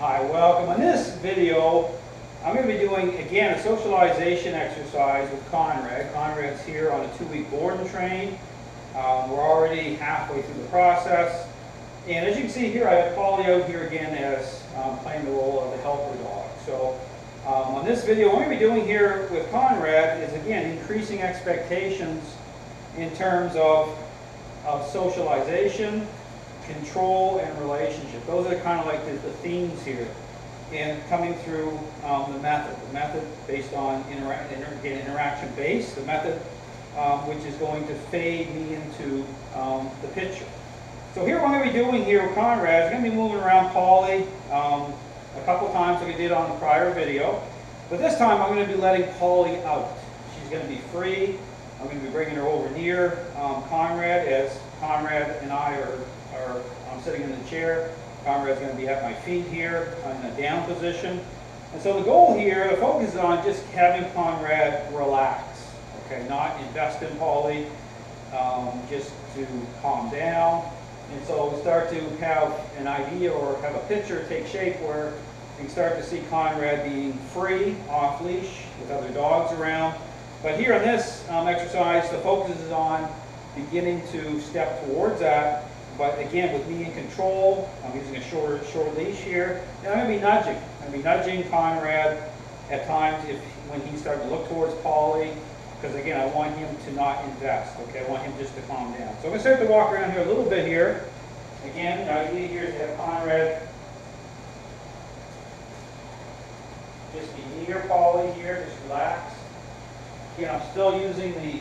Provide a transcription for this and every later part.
Hi, welcome. In this video, I'm going to be doing, again, a socialization exercise with Conrad. Conrad's here on a 2-week board and train. We're already halfway through the process. And as you can see here, I have Polly out here again as playing the role of the helper dog. So on this video, what I'm going to be doing here with Conrad is, again, increasing expectations in terms of socialization, control, and relationship. Those are kind of like the themes here, and coming through the method based on interaction based, the method which is going to fade me into the picture. So here what I'm going to be doing here with Conrad is going to be moving around Polly a couple times like I did on the prior video, but this time I'm going to be letting Polly out. She's going to be free. I'm going to be bringing her over near Conrad as Conrad and I are sitting in the chair. Conrad's going to be at my feet here in a down position. And so the goal here, the focus is on just having Conrad relax. Okay, not invest in Polly, just to calm down. And so we start to have an idea or have a picture take shape where we can start to see Conrad being free, off leash, with other dogs around. But here in this exercise, the focus is on beginning to step towards that. But again, with me in control, I'm using a short leash here, and I'm going to be nudging. I'm going to be nudging Conrad at times when he's starting to look towards Polly, because again, I want him to not invest. Okay, I want him just to calm down. So I'm going to start to walk around here a little bit here. Again, the idea here is to have Conrad just be near Polly here, just relax. Again, I'm still using the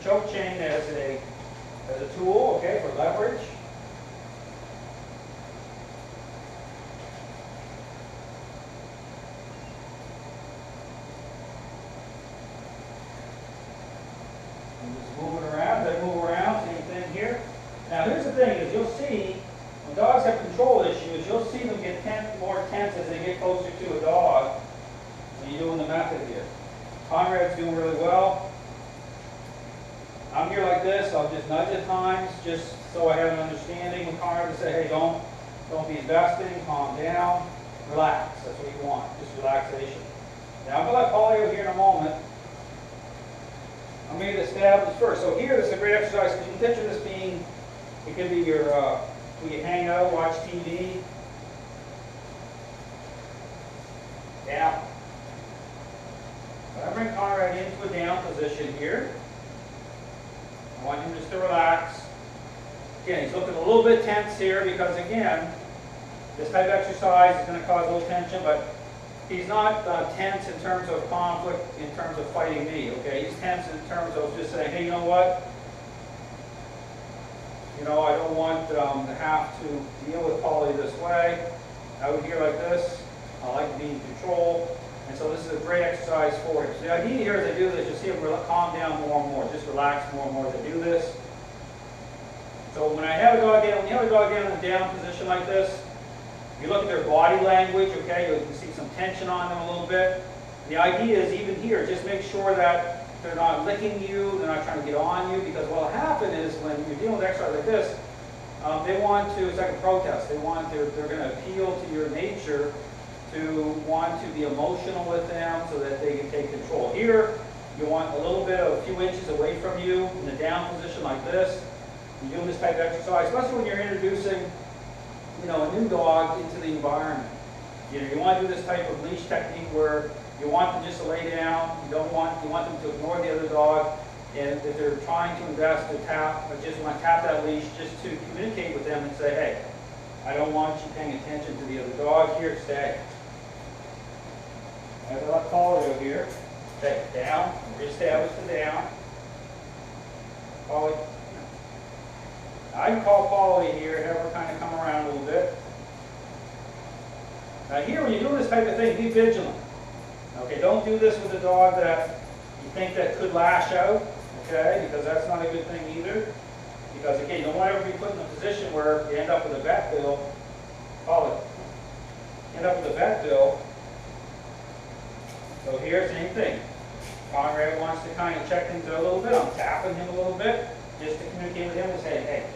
choke chain as a tool, okay, for leverage. I'm just moving around. As I move around, same thing here. Now here's the thing, is you'll see, when dogs have control issues, you'll see them get more tense as they get closer to a dog when you're doing the method here. Conrad's doing really well. I'm here like this, I'll just nudge at times, just so I have an understanding with Conrad to say, hey, don't be investing, calm down, relax. That's what you want, just relaxation. Now I'm going to let Polly out here in a moment. I'm going to establish first. So here, this is a great exercise, because you can picture this being, it could be your, where you hang out, watch TV. Down. I bring Conrad into a down position here. I want him just to relax. Again, he's looking a little bit tense here because, again, this type of exercise is going to cause a little tension, but he's not tense in terms of conflict, in terms of fighting me, okay? He's tense in terms of just saying, hey, you know what? You know, I don't want to have to deal with Polly this way. I would hear like this. I like to be in control. And so this is a great exercise for him. So the idea here as I do this, you'll see him calm down more and more, just relax more and more as I do this. So when I have a dog down, when you have a dog down in a down position like this, you look at their body language, okay, you can see some tension on them a little bit. The idea is even here, just make sure that they're not licking you, they're not trying to get on you, because what will happen is when you're dealing with exercise like this, they want to, it's like a protest, they're going to appeal to your nature to want to be emotional with them so that they can take control. Here, you want a little bit of a few inches away from you in the down position like this. You're doing this type of exercise, especially when you're introducing, you know, a new dog into the environment. You know, you want to do this type of leash technique where you want them just to lay down. You want them to ignore the other dog, and if they're trying to invest or tap, or just want to tap that leash just to communicate with them and say, hey, I don't want you paying attention to the other dog. Here, stay. As I let Polly go here, okay, down, reestablish the down. Polly. I can call Polly here, have her kind of come around a little bit. Now here, when you're doing this type of thing, be vigilant. Okay, don't do this with a dog that you think that could lash out, okay, because that's not a good thing either. Because again, you don't want to ever be put in a position where you end up with a vet bill. Polly, end up with a vet bill. So here, same thing. Conrad wants to kind of check things out a little bit. I'm tapping him a little bit just to communicate with him and say, hey,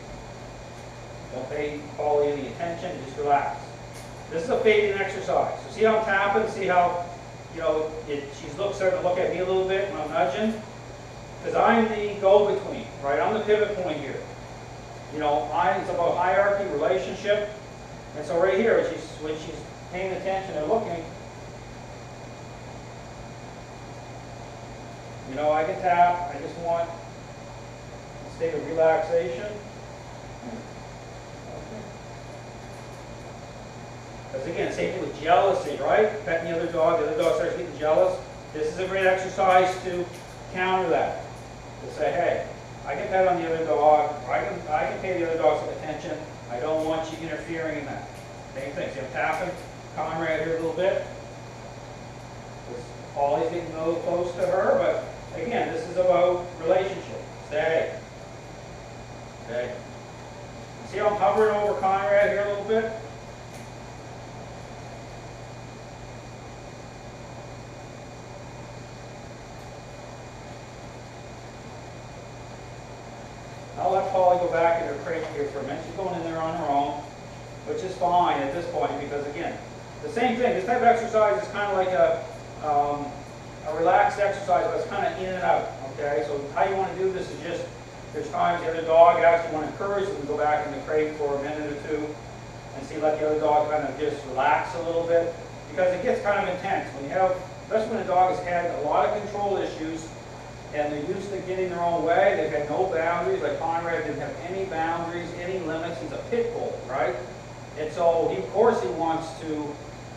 don't pay Polly any attention, just relax. This is a fading exercise. So see how I'm tapping? See how, you know, she's starting to look at me a little bit when I'm nudging? Because I'm the go-between, right? I'm the pivot point here. You know, it's about hierarchy, relationship. And so right here, when she's paying attention and looking, you know, I can tap. I just want a state of relaxation. Because again, same thing with jealousy, right? Petting the other dog starts getting jealous. This is a great exercise to counter that. To say, hey, I can pet on the other dog, or I can pay the other dog some attention. I don't want you interfering in that. Same thing. See, I'm tapping Conrad here a little bit. Always getting a little close to her, but again, this is about relationship. Say, okay. See how I'm hovering over Conrad here a little bit? I'll let Polly go back in her crate here for a minute. She's going in there on her own, which is fine at this point because, again, the same thing. This type of exercise is kind of like a relaxed exercise, but it's kind of in and out, okay? So how you want to do this is just, there's times the other dog actually want to encourage them to go back in the crate for a minute or two and see, let the other dog kind of just relax a little bit because it gets kind of intense. When you have, especially when a dog has had a lot of control issues, and they're used to getting their own way. They've had no boundaries. Like Conrad didn't have any boundaries, any limits. He's a pit bull, right? And so, of course, he wants to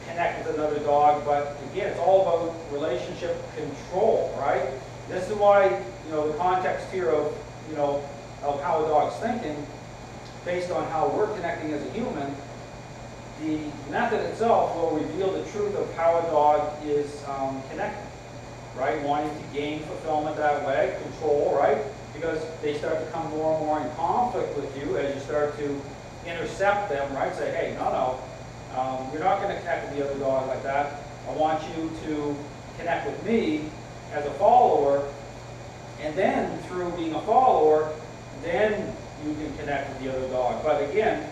connect with another dog. But again, it's all about relationship control, right? This is why, you know, the context here of, you know, of how a dog's thinking, based on how we're connecting as a human, the method itself will reveal the truth of how a dog is connecting. Right, wanting to gain fulfillment that way, control, right? Because they start to come more and more in conflict with you as you start to intercept them, right? Say, hey, no, you're not going to connect with the other dog like that. I want you to connect with me as a follower, and then through being a follower, then you can connect with the other dog. But again,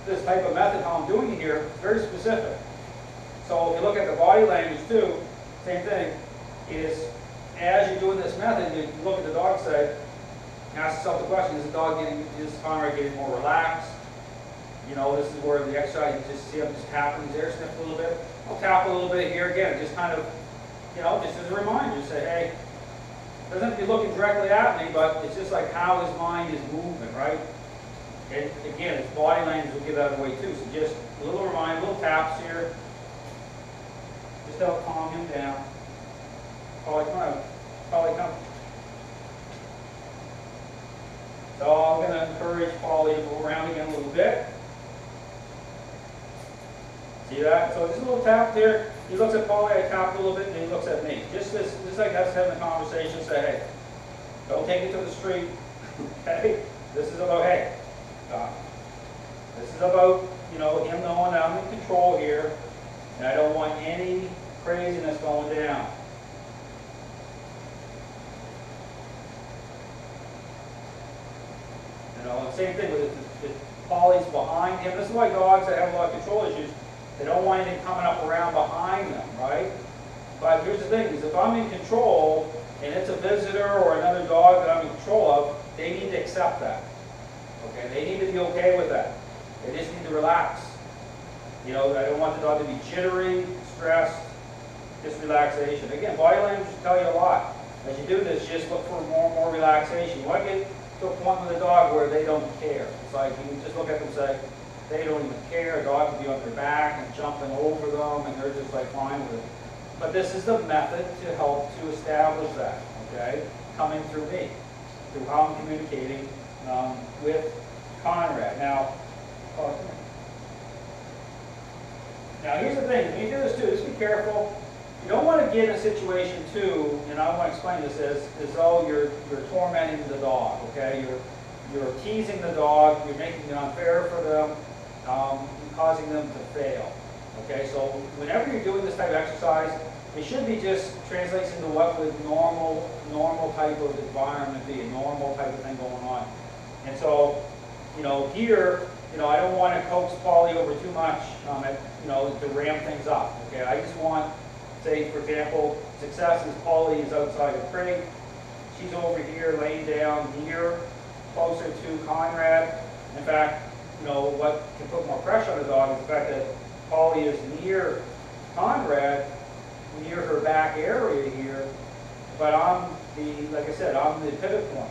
this type of method, how I'm doing it here, is very specific. So if you look at the body language too, same thing. Is as you're doing this method, you look at the dog side, ask yourself the question, is Conrad getting more relaxed? You know, this is where the exercise, you just see him just tapping his air, sniff a little bit. I'll tap a little bit here again, just kind of, you know, just as a reminder, say, hey, doesn't have to be looking directly at me, but it's just like how his mind is moving, right? And again, his body language will give that away too. So just a little reminder, little taps here, just to help calm him down. Polly, come out. Polly, come. So I'm going to encourage Polly to move around again a little bit. See that? So just a little tap there. He looks at Polly, I tap a little bit, and he looks at me. Just like us having a conversation, say, hey, don't take it to the street. Okay? This is about, hey, this is about, you know, him knowing that I'm in control here, and I don't want any craziness going down. You know, and same thing with if Polly's behind him. This is why dogs that have a lot of control issues, they don't want anything coming up around behind them, right? But here's the thing, is if I'm in control, and it's a visitor or another dog that I'm in control of, they need to accept that. Okay, they need to be okay with that. They just need to relax. You know, I don't want the dog to be jittery, stressed, just relaxation. Again, body language will tell you a lot. As you do this, just look for more and more relaxation. You want to get to a point with a dog where they don't care. It's like you can just look at them and say, they don't even care. A dog can be on their back and jumping over them, and they're just like fine with it. But this is the method to help to establish that, okay? Coming through me, through how I'm communicating with Conrad. Now here's the thing, when you do this too, just be careful. You don't want to get in a situation too, and I want to explain this as though you're tormenting the dog, okay? You're teasing the dog, you're making it unfair for them, causing them to fail. Okay, so whenever you're doing this type of exercise, it should be just translates into what would normal type of environment be, a normal type of thing going on. And so, you know, here you know, I don't want to coax Polly over too much, you know, to ram things up. Okay, I just want, say, for example, Success is Polly is outside the crate. She's over here, laying down here, closer to Conrad. In fact, you know, what can put more pressure on the dog is the fact that Polly is near Conrad, near her back area here, but I'm like I said, I'm the pivot point.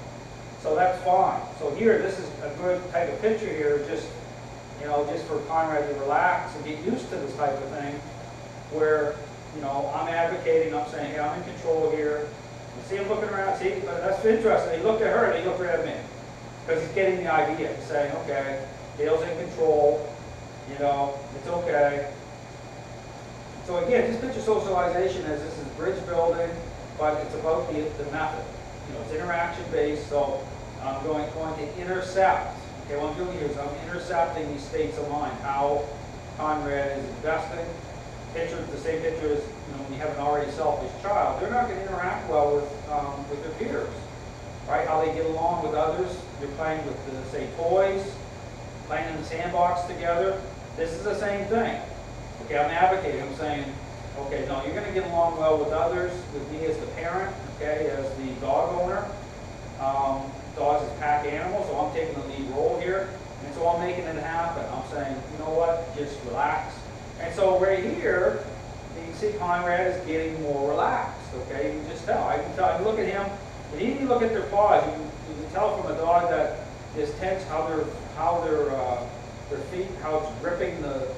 So that's fine. So here, this is a good type of picture here, just, you know, just for Conrad to relax and get used to this type of thing, where, you know, I'm advocating, I'm saying, hey, I'm in control here. You see him looking around, see, but that's interesting. He looked at her and he looked right at me. Because he's getting the idea. He's saying, okay, Dale's in control, you know, it's okay. So again, just picture socialization as this is bridge building, but it's about the method. You know, it's interaction based, so I'm going to intercept. Okay, what I'm doing here is I'm intercepting these states of mind, how Conrad is investing. Picture, the same picture as, you know, when you have an already selfish child, they're not going to interact well with their peers, right? How they get along with others. You're playing with, say, toys, playing in the sandbox together. This is the same thing. Okay, I'm advocating. I'm saying, okay, no, you're going to get along well with others, with me as the parent, okay, as the dog owner. Dogs is pack animals, so I'm taking the lead role here, and so I'm making it happen. I'm saying, you know what, just relax. And so right here, you can see Conrad is getting more relaxed, okay? You can just tell. I can tell. You look at him, and even you look at their paws, you can tell from a dog that is tense how their feet, how it's gripping the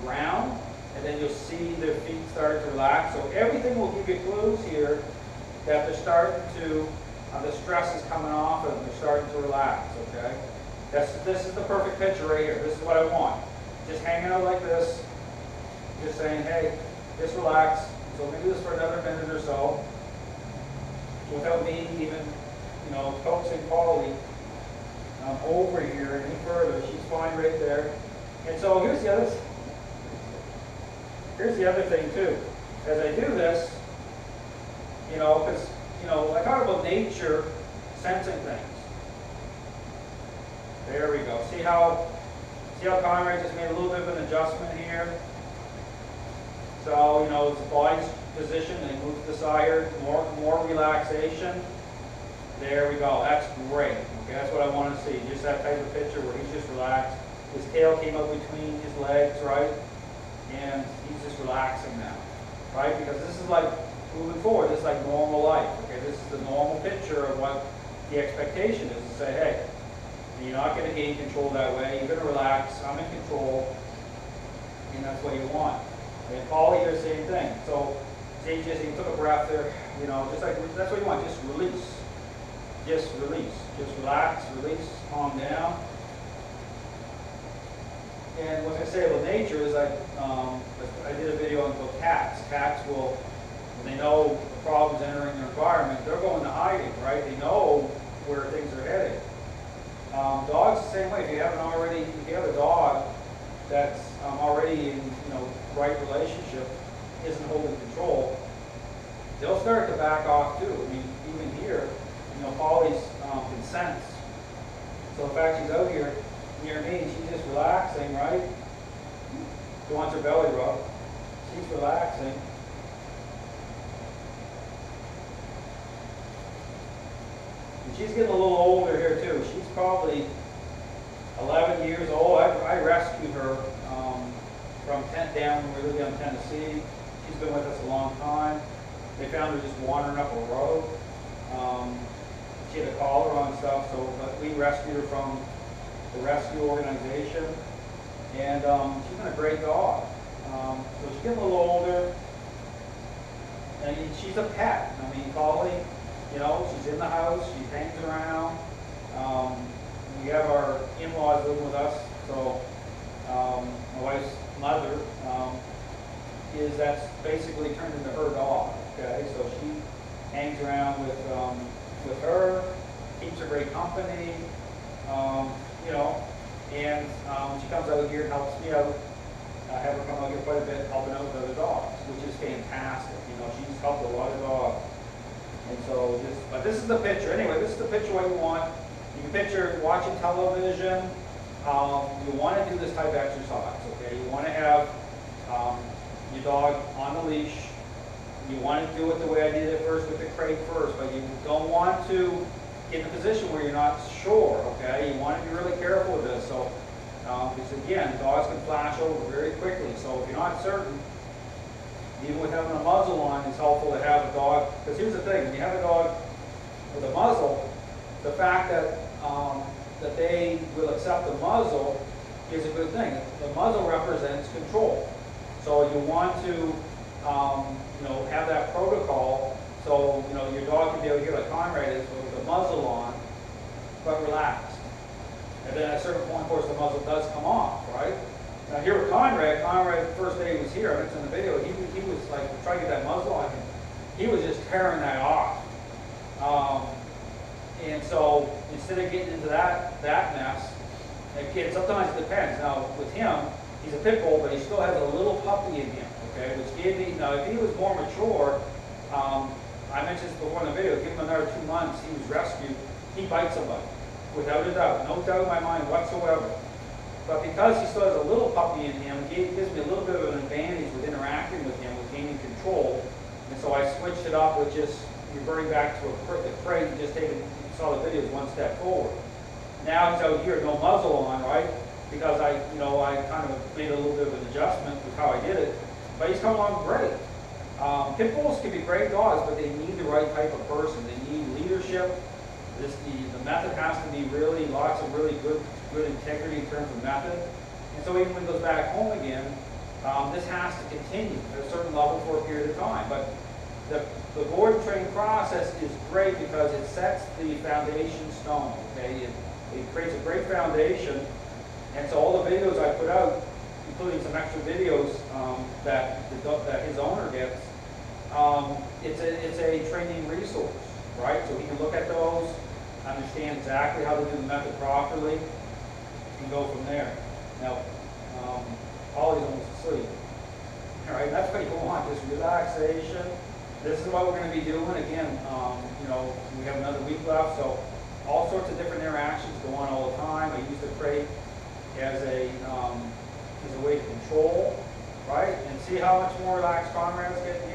ground, and then you'll see their feet start to relax. So everything will give you clues here that they're starting to, the stress is coming off and they're starting to relax, okay? This is the perfect picture right here. This is what I want. Just hanging out like this, just saying, hey, just relax. So we're going to do this for another minute or so without me even, you know, coaxing Polly over here any further. She's fine right there. And so here's the other thing too. As I do this, you know, because, you know, I talk about nature sensing things. There we go. See how Conrad just made a little bit of an adjustment here? So, you know, his body's position, and he moves to the side, more relaxation. There we go. That's great. Okay, that's what I want to see. Just that type of picture where he's just relaxed. His tail came up between his legs, right? And he's just relaxing now, right? Because this is like moving forward. This is like normal life. Okay, this is the normal picture of what the expectation is. To say, hey, you're not going to gain control that way. You're going to relax. I'm in control, and that's what you want. And Polly here, same thing. So, see, he took a breath there. You know, just like that's what you want. Just release. Just release. Just relax, release, calm down. And what I say about nature is I did a video on cats. Cats will, when they know the problem's entering their environment, they're going to hiding, right? They know where things are heading. Dogs the same way. If you have a dog that's already in, you know, right relationship, isn't holding control, they'll start to back off too. I mean, even here, you know, Polly's can sense. So in fact, she's out here near me, she's just relaxing, right? She wants her belly rub. She's relaxing. And she's getting a little older here too. She's probably 11 years old. I rescued her from tent down when we were living in Tennessee. She's been with us a long time. They found her just wandering up a road. She had a collar on stuff, so but we rescued her from the rescue organization, and she's been a great dog. So she's getting a little older, and she's a pet. I mean, Polly, you know, she's in the house, she hangs around. We have our in-laws living with us, so my wife's mother that's basically turned into her dog. Okay, so she hangs around with her, keeps her great company. You know, and she comes out here and helps me out. I have her come out here quite a bit, helping out with other dogs, which is fantastic. You know, she's helped a lot of dogs. And so, but this is the picture. Anyway, this is the picture what you want. You can picture watching television, you want to do this type of exercise, okay? You want to have your dog on the leash. You want to do it the way I did it first with the crate first, but you don't want to get in a position where you're not sure, okay? You want to be really careful with this. So, because again, dogs can flash over very quickly. So if you're not certain, even with having a muzzle on, it's helpful to have a dog. Because here's the thing, when you have a dog with a muzzle, the fact that that they will accept the muzzle is a good thing. The muzzle represents control. So you want to, have that protocol so, your dog can be able to hear like Conrad is with the muzzle on, but relaxed. And then at a certain point, of course, the muzzle does come off, right? Now here with Conrad, first day he was here, I mentioned in the video, he was like trying to get that muzzle on him. He was just tearing that off. And so instead of getting into that mess, again, sometimes it depends. Now with him, he's a pit bull, but he still has a little puppy in him, okay? Which gave me, now if he was more mature, I mentioned this before in the video, give him another 2 months, he was rescued, he bites somebody, without a doubt, no doubt in my mind whatsoever. But because he still has a little puppy in him, it gives me a little bit of an advantage with interacting with him, with gaining control. And so I switched it up with just reverting back to the crate and just taking, you saw the videos, one step forward. Now he's out here, no muzzle on, right? Because I kind of made a little bit of an adjustment with how I did it. But he's coming along great. Pit bulls can be great dogs, but they need the right type of person. They need leadership. The method has to be really, lots of really good integrity in terms of method. And so even when he goes back home again, this has to continue at a certain level for a period of time. But the board and training process is great because it sets the foundation stone, okay? It creates a great foundation. And so all the videos I put out, including some extra videos that his owner gets, it's a training resource, right? So he can look at those, understand exactly how to do the method properly, and go from there. Now, Ollie's almost asleep. All right, that's what you want, just relaxation. This is what we're going to be doing. Again, we have another week left, so all sorts of different interactions go on all the time. I use the crate as a way to control, right? And see how much more relaxed Conrad's getting here.